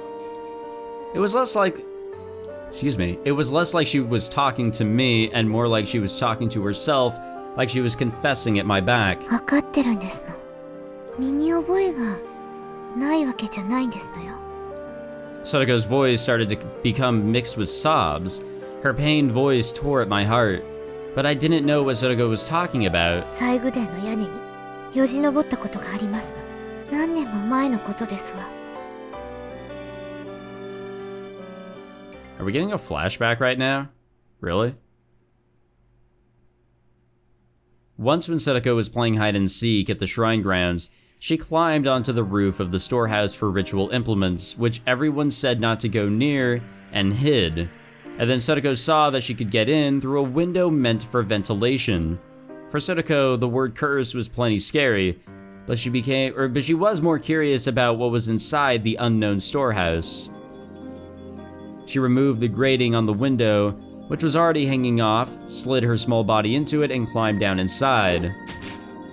It was less like... Excuse me. It was less like she was talking to me and more like she was talking to herself, like she was confessing at my back. わかってるんですの。身に覚えがないわけじゃないんですのよ。 Sotoko's voice started to become mixed with sobs. Her pained voice tore at my heart. But I didn't know what Sotoko was talking about. 西宮殿の屋根によじ登ったことがありますの。何年も前のことですわ。 Are we getting a flashback right now? Really? Once when Sotoko was playing hide and seek at the shrine grounds, she climbed onto the roof of the storehouse for ritual implements, which everyone said not to go near, and hid. And then Sotoko saw that she could get in through a window meant for ventilation. For Sotoko, the word curse was plenty scary, but she was more curious about what was inside the unknown storehouse. She removed the grating on the window, which was already hanging off, slid her small body into it, and climbed down inside.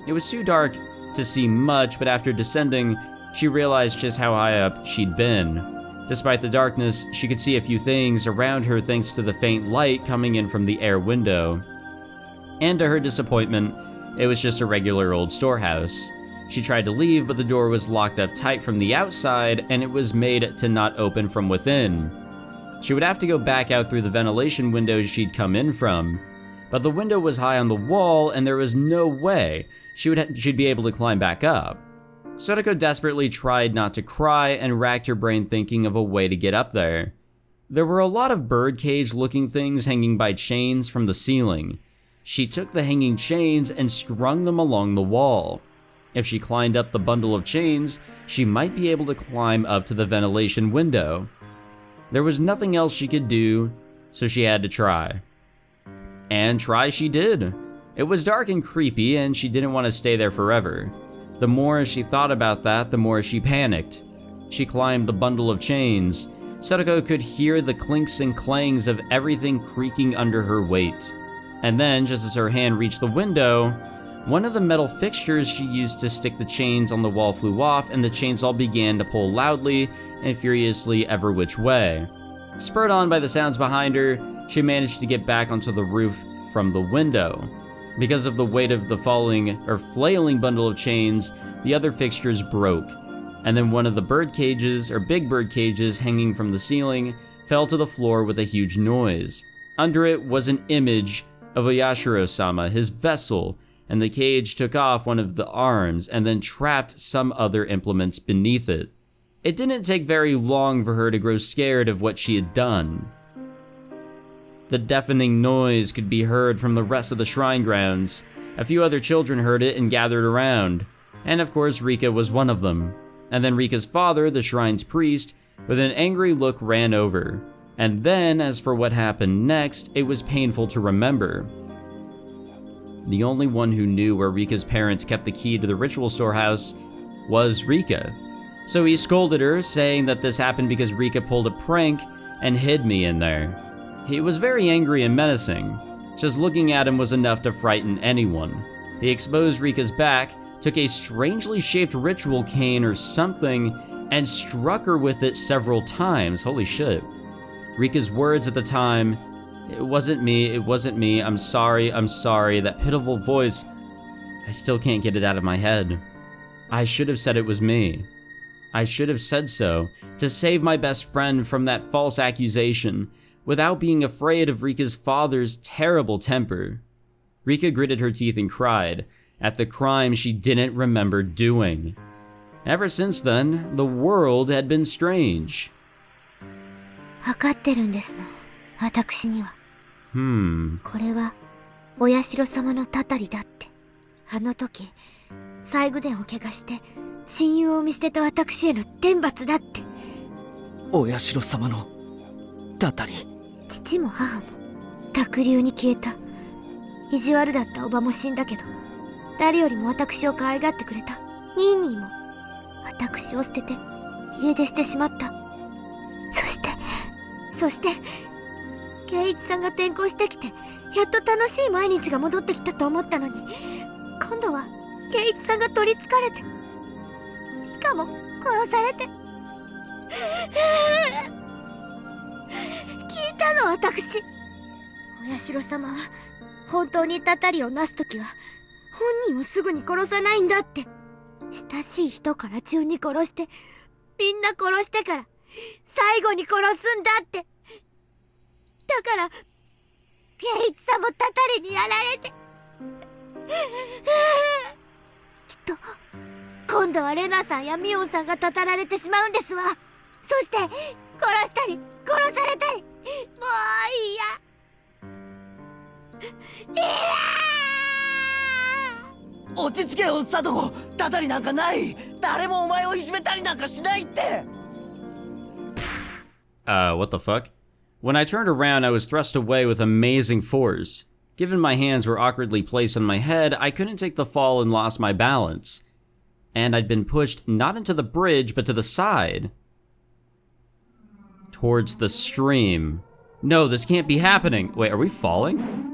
It was too dark to see much, but after descending, she realized just how high up she'd been. Despite the darkness, she could see a few things around her thanks to the faint light coming in from the air window. And to her disappointment, it was just a regular old storehouse. She tried to leave, but the door was locked up tight from the outside, and it was made to not open from within. She would have to go back out through the ventilation windows she'd come in from. But the window was high on the wall, and there was no way she'd be able to climb back up. Sotoko desperately tried not to cry and racked her brain thinking of a way to get up there. There were a lot of birdcage-looking things hanging by chains from the ceiling. She took the hanging chains and strung them along the wall. If she climbed up the bundle of chains, she might be able to climb up to the ventilation window. There was nothing else she could do, so she had to try. And try she did. It was dark and creepy, and she didn't want to stay there forever. The more she thought about that, the more she panicked. She climbed the bundle of chains. Sadako could hear the clinks and clangs of everything creaking under her weight. And then, just as her hand reached the window, one of the metal fixtures she used to stick the chains on the wall flew off, and the chains all began to pull loudly and furiously every which way. Spurred on by the sounds behind her, she managed to get back onto the roof from the window. Because of the weight of the flailing bundle of chains, the other fixtures broke, and then one of the big bird cages hanging from the ceiling fell to the floor with a huge noise. Under it was an image of Oyashiro-sama, his vessel, and the cage took off one of the arms and then trapped some other implements beneath it. It didn't take very long for her to grow scared of what she had done. The deafening noise could be heard from the rest of the shrine grounds. A few other children heard it and gathered around, and of course Rika was one of them. And then Rika's father, the shrine's priest, with an angry look ran over. And then, as for what happened next, it was painful to remember. The only one who knew where Rika's parents kept the key to the ritual storehouse was Rika. So he scolded her, saying that this happened because Rika pulled a prank and hid me in there. He was very angry and menacing. Just looking at him was enough to frighten anyone. He exposed Rika's back, took a strangely shaped ritual cane or something, and struck her with it several times. Holy shit. Rika's words at the time, "It wasn't me, I'm sorry, that pitiful voice, I still can't get it out of my head. I should have said it was me. I should have said so, to save my best friend from that false accusation, without being afraid of Rika's father's terrible temper." Rika gritted her teeth and cried, at the crime she didn't remember doing. Ever since then, the world had been strange. わかってるんですの、私には。これは、お社様のたたりだって。あの時、最後伝を怪我して、親友を見捨てた私への天罰だって。お社様のたたり。父も母も、濁流に消えた。意地悪だったおばも死んだけど、誰よりも私を可愛がってくれたニーニーも、私を捨てて、家出してしまった。そして、圭一さんが転校してきて、やっと楽しい毎日が戻ってきたと思ったのに、今度は圭一さんが取り憑かれて、リカも殺されて。聞いたの私。お社様は、本当にたたりをなすときは、本人をすぐに殺さないんだって。親しい人から順に殺して、みんな殺してから、最後に殺すんだって。だから、圭一さんもたたりにやられて。きっと、今度はレナさんやミオンさんがたたられてしまうんですわ。そして、殺したり、殺されたり、もういや。落ち着けよ、サトコ。たたりなんかない。誰もお前をいじめたりなんかしないって。What the fuck? When I turned around, I was thrust away with amazing force. Given my hands were awkwardly placed on my head, I couldn't take the fall and lost my balance. And I'd been pushed not into the bridge, but to the side. Towards the stream. No, this can't be happening. Wait, are we falling?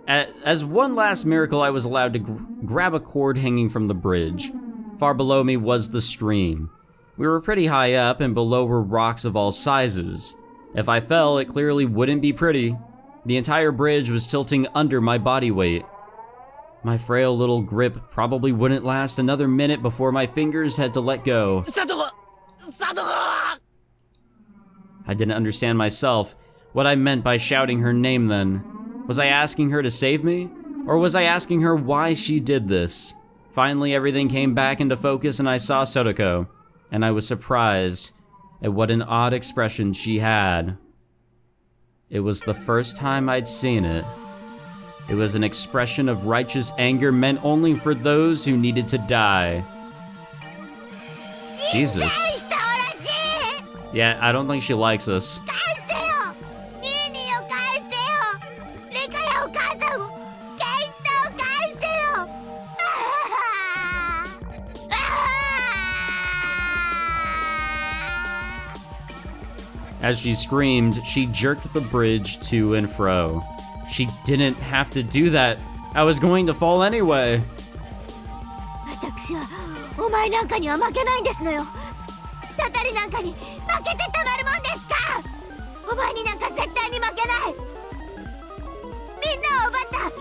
As one last miracle, I was allowed to grab a cord hanging from the bridge. Far below me was the stream. We were pretty high up, and below were rocks of all sizes. If I fell, it clearly wouldn't be pretty. The entire bridge was tilting under my body weight. My frail little grip probably wouldn't last another minute before my fingers had to let go. Satoko! I didn't understand myself what I meant by shouting her name then. Was I asking her to save me? Or was I asking her why she did this? Finally, everything came back into focus and I saw Sadako, and I was surprised at what an odd expression she had. It was the first time I'd seen it It was an expression of righteous anger meant only for those who needed to die. Jesus. Yeah, I don't think she likes us. As she screamed, she jerked the bridge to and fro. She didn't have to do that. I was going to fall anyway. 私はお前なんかには負けないんですのよ。タタリなんかに負けてたまるもんですか。お前になんか絶対に負けない。みんなを奪ったお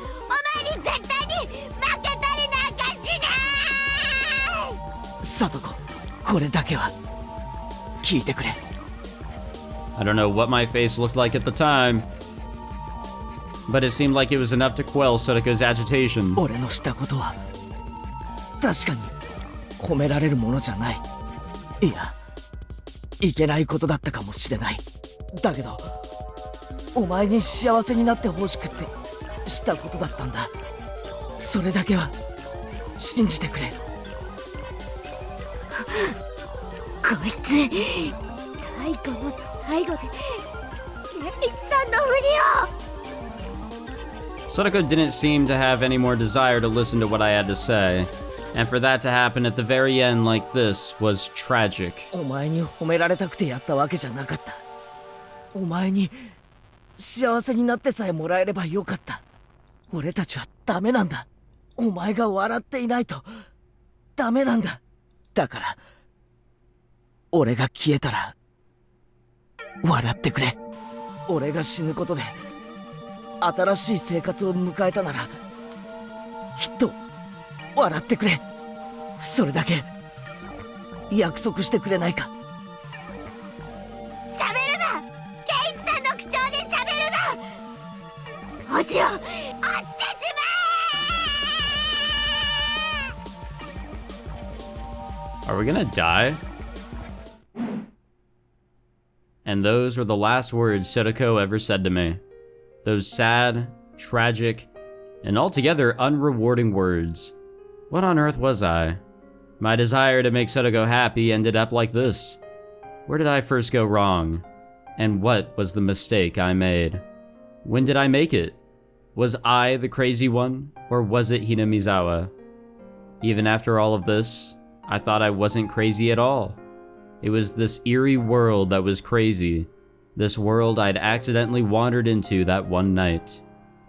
前に絶対に負けたりなんかしない。サトコ、これだけは聞いてくれ。I don't know what my face looked like at the time, but it seemed like it was enough to quell Sotoko's agitation. 俺のしたことは確かに褒められるものじゃない。いや、いけないことだったかもしれない。だけど、お前に幸せになってほしくってしたことだったんだ。それだけは信じてくれ。こいつ最後の最後でケイチさんのふりを。Sotoko didn't seem to have any more desire to listen to what I had to say, and for that to happen at the very end like this was tragic. お前に褒められたくてやったわけじゃなかった。お前に幸せになってさえもらえればよかった。俺たちはダメなんだ。お前が笑っていないとダメなんだ。だから俺が消えたら笑ってくれ。俺が死ぬことで新しい生活を迎えたならきっと笑ってくれ。それだけ約束してくれないか。喋るな。ケイチさんの口調で喋るな。落ちろ。落ちてしまえ。 Are we gonna die? And those were the last words Sotoko ever said to me. Those sad, tragic, and altogether unrewarding words. What on earth was I? My desire to make Sotoko happy ended up like this. Where did I first go wrong? And what was the mistake I made? When did I make it? Was I the crazy one, or was it Hinamizawa? Even after all of this, I thought I wasn't crazy at all. It was this eerie world that was crazy. This world I'd accidentally wandered into that one night.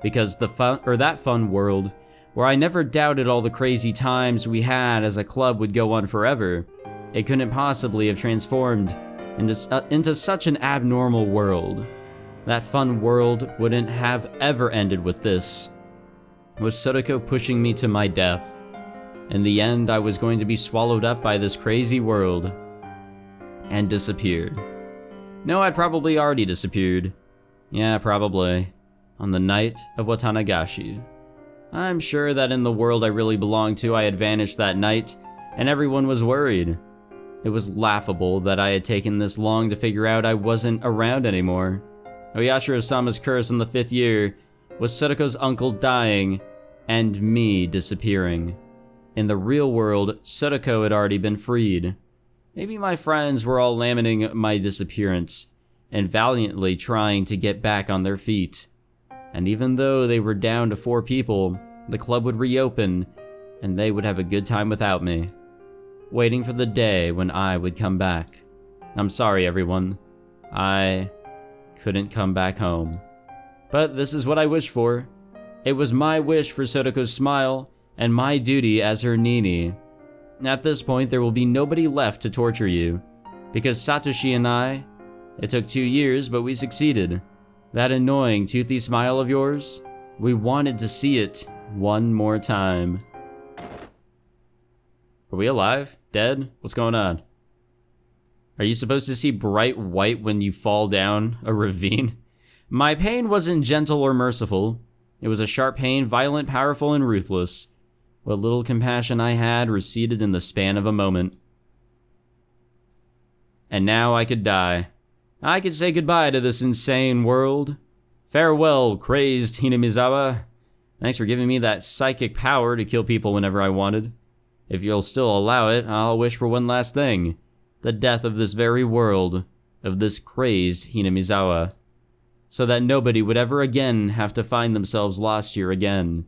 Because that fun world, where I never doubted all the crazy times we had as a club would go on forever, it couldn't possibly have transformed into such an abnormal world. That fun world wouldn't have ever ended with this. Was Sotoko pushing me to my death? In the end, I was going to be swallowed up by this crazy world and disappeared. No, I'd probably already disappeared. Yeah, probably. On the night of Watanagashi. I'm sure that in the world I really belonged to, I had vanished that night, and everyone was worried. It was laughable that I had taken this long to figure out I wasn't around anymore. Oyashiro-sama's curse in the 5th year was Sotoko's uncle dying, and me disappearing. In the real world, Sotoko had already been freed. Maybe my friends were all lamenting my disappearance, and valiantly trying to get back on their feet. And even though they were down to 4 people, the club would reopen, and they would have a good time without me, waiting for the day when I would come back. I'm sorry, everyone. I couldn't come back home. But this is what I wished for. It was my wish for Sotoko's smile, and my duty as her Nini. At this point, there will be nobody left to torture you, because Satoshi and I, it took 2 years, but we succeeded. That annoying toothy smile of yours, we wanted to see it one more time. Are we alive? Dead? What's going on? Are you supposed to see bright white when you fall down a ravine? My pain wasn't gentle or merciful. It was a sharp pain, violent, powerful, and ruthless. What little compassion I had receded in the span of a moment. And now I could die. I could say goodbye to this insane world. Farewell, crazed Hinamizawa. Thanks for giving me that psychic power to kill people whenever I wanted. If you'll still allow it, I'll wish for one last thing. The death of this very world, of this crazed Hinamizawa. So that nobody would ever again have to find themselves lost here again.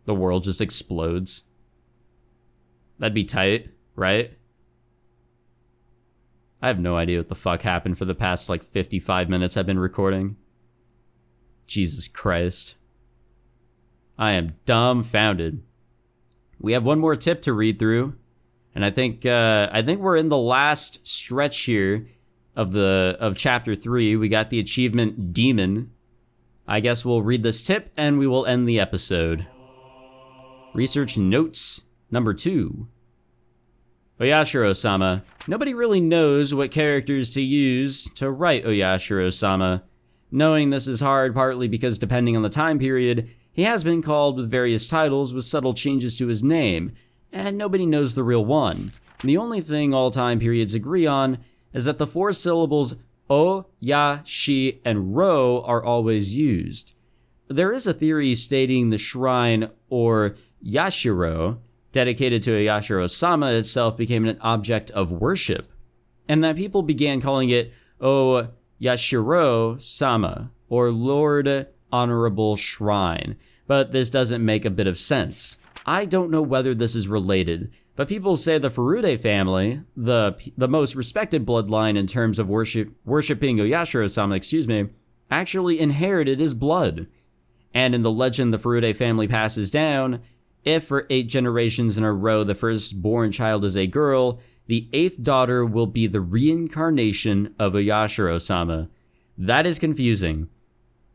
The world just explodes. That'd be tight, right? I have no idea what the fuck happened for the past, 55 minutes I've been recording. Jesus Christ. I am dumbfounded. We have one more tip to read through, and I think we're in the last stretch here of chapter 3. We got the achievement Demon. I guess we'll read this tip and we will end the episode. Research notes number 2. Oyashiro-sama. Nobody really knows what characters to use to write Oyashiro-sama. Knowing this is hard partly because depending on the time period, he has been called with various titles with subtle changes to his name, and nobody knows the real one. The only thing all time periods agree on is that the 4 syllables O, Ya, Shi, and Ro are always used. There is a theory stating the shrine, or Yashiro, dedicated to Oyashiro-sama itself became an object of worship, and that people began calling it O Yashiro-sama, or Lord Honorable Shrine, but this doesn't make a bit of sense. I don't know whether this is related, but people say the Furude family, the most respected bloodline in terms of worshipping Oyashiro-sama, actually inherited his blood. And in the legend the Furude family passes down, if for 8 generations in a row the firstborn child is a girl, the 8th daughter will be the reincarnation of Oyashiro-sama. That is confusing.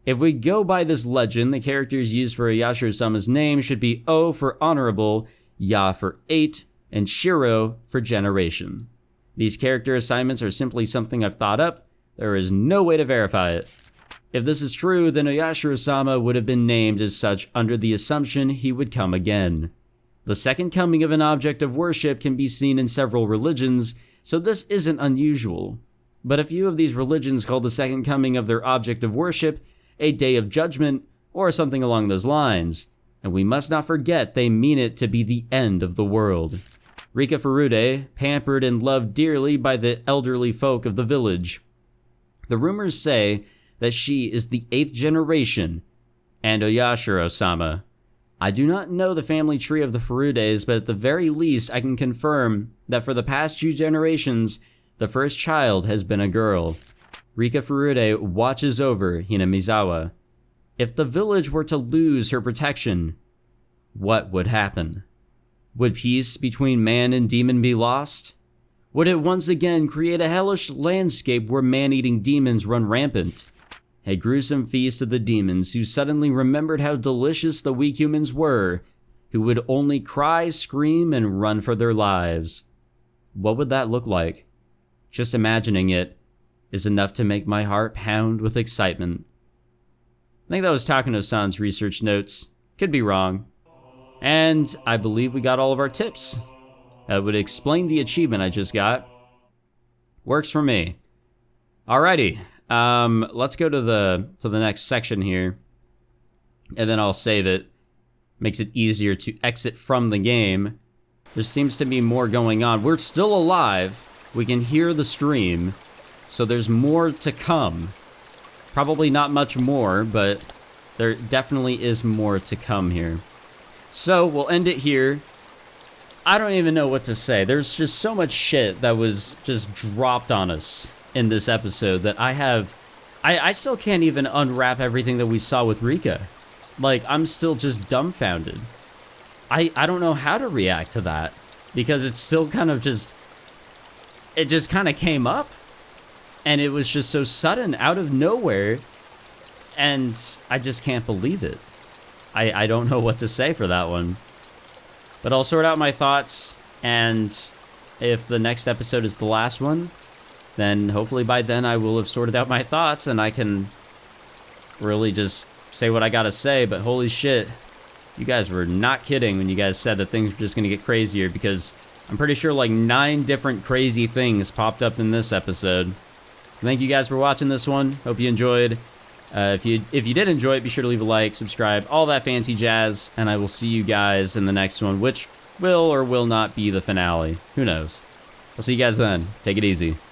If we go by this legend, the characters used for Oyashiro-sama's name should be O for honorable, Ya for 8, and Shiro for generation. These character assignments are simply something I've thought up. There is no way to verify it. If this is true, then Oyashiro-sama would have been named as such under the assumption he would come again. The second coming of an object of worship can be seen in several religions, so this isn't unusual. But a few of these religions call the second coming of their object of worship a day of judgment, or something along those lines, and we must not forget they mean it to be the end of the world. Rika Furude, pampered and loved dearly by the elderly folk of the village. The rumors say that she is the 8th generation, and Oyashiro-sama. I do not know the family tree of the Furudes, but at the very least I can confirm that for the past 2 generations, the first child has been a girl. Rika Furude watches over Hinamizawa. If the village were to lose her protection, what would happen? Would peace between man and demon be lost? Would it once again create a hellish landscape where man-eating demons run rampant? A gruesome feast of the demons who suddenly remembered how delicious the weak humans were, who would only cry, scream, and run for their lives. What would that look like? Just imagining it is enough to make my heart pound with excitement. I think that was Takano-san's research notes. Could be wrong. And I believe we got all of our tips. That would explain the achievement I just got. Works for me. Alrighty. Let's go to the next section here. And then I'll save it. Makes it easier to exit from the game. There seems to be more going on. We're still alive. We can hear the stream. So there's more to come. Probably not much more, but there definitely is more to come here. So we'll end it here. I don't even know what to say. There's just so much shit that was just dropped on us in this episode that I still can't even unwrap everything that we saw with Rika. Like, I'm still just dumbfounded. I don't know how to react to that because it's still kind of just, it just kind of came up. And it was just so sudden, out of nowhere, and I just can't believe it. I don't know what to say for that one. But I'll sort out my thoughts, and if the next episode is the last one, then hopefully by then I will have sorted out my thoughts, and I can really just say what I gotta say, but holy shit, you guys were not kidding when you guys said that things were just gonna get crazier, because I'm pretty sure like 9 different crazy things popped up in this episode. Thank you guys for watching this one. Hope you enjoyed. If you did enjoy it, be sure to leave a like, subscribe, all that fancy jazz, and I will see you guys in the next one, which will or will not be the finale. Who knows? I'll see you guys then. Take it easy.